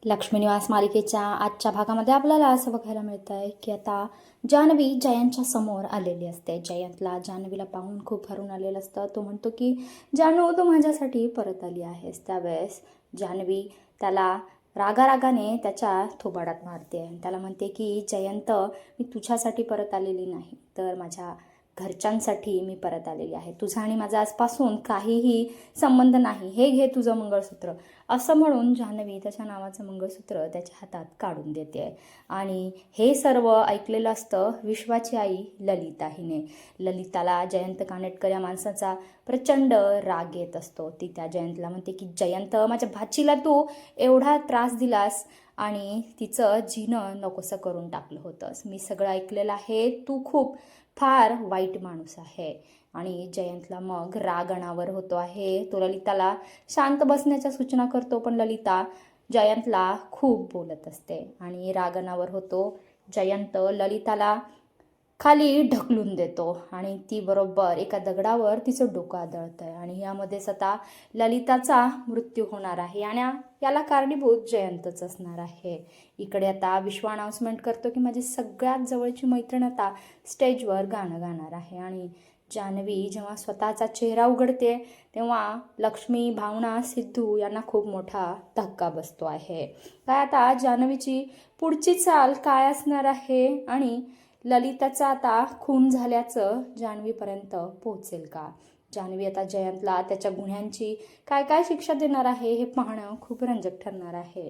लक्ष्मी निवास मालिकेच्या आजच्या भागामध्ये आपल्याला असं बघायला मिळतं आहे की आता जान्हवी जयंतच्या समोर आलेली असते. जयंतला जान्हवीला पाहून खूप हरून आलेलं असतं. तो म्हणतो की जानू, तू माझ्यासाठी परत आली आहेस. त्यावेळेस जान्हवी त्याला रागारागाने त्याच्या थोबाडात मारते. त्याला म्हणते की जयंत, मी तुझ्यासाठी परत आलेली नाही, तर माझ्या घरच्यांसाठी मी परत आलेली आहे. तुझा आणि माझा आजपासून काहीही संबंध नाही. हे घे तुझं मंगळसूत्र. असं म्हणून जान्हवी त्याच्या नावाचं मंगळसूत्र त्याच्या हातात काढून देते. आणि हे सर्व ऐकलेलं असतं विश्वाची आई ललिता हिने. ललिताला जयंत कानेटकर या माणसाचा प्रचंड राग येत असतो. ती त्या जयंतला म्हणते की जयंत, माझ्या भाचीला तू एवढा त्रास दिलास आणि तिचं जीणं नकोसं करून टाकलं होतंस. मी सगळं ऐकलेलं आहे. तू खूप फार वाईट माणूस आहे. आणि जयंतला मग राग अनावर होतो आहे. तो ललिताला शांत बसण्याच्या सूचना करतो, पण ललिता जयंतला खूप बोलत असते आणि राग अनावर होतो. जयंत ललिताला खाली ढकलून देतो आणि ती बरोबर एका दगडावर तिचं डोकं आदळतं आणि यामध्येच आता ललिताचा मृत्यू होणार आहे आणि याला कारणीभूत जयंतच असणार आहे. इकडे आता विश्व अनाउन्समेंट करतो की माझी सगळ्यात जवळची मैत्रीण आता स्टेजवर गाणं गाणार आहे. आणि जान्हवी जेव्हा स्वतःचा चेहरा उघडते तेव्हा लक्ष्मी, भावना, सिद्धू यांना खूप मोठा धक्का बसतो आहे. काय आता जान्हवीची पुढची चाल काय असणार आहे आणि ललिताचा आता खून झाल्याचं जान्हवीपर्यंत पोहोचेल का? जान्हवी आता जयंतला त्याच्या गुन्ह्यांची काय काय शिक्षा देणार आहे हे पाहणं खूप रंजक ठरणार आहे.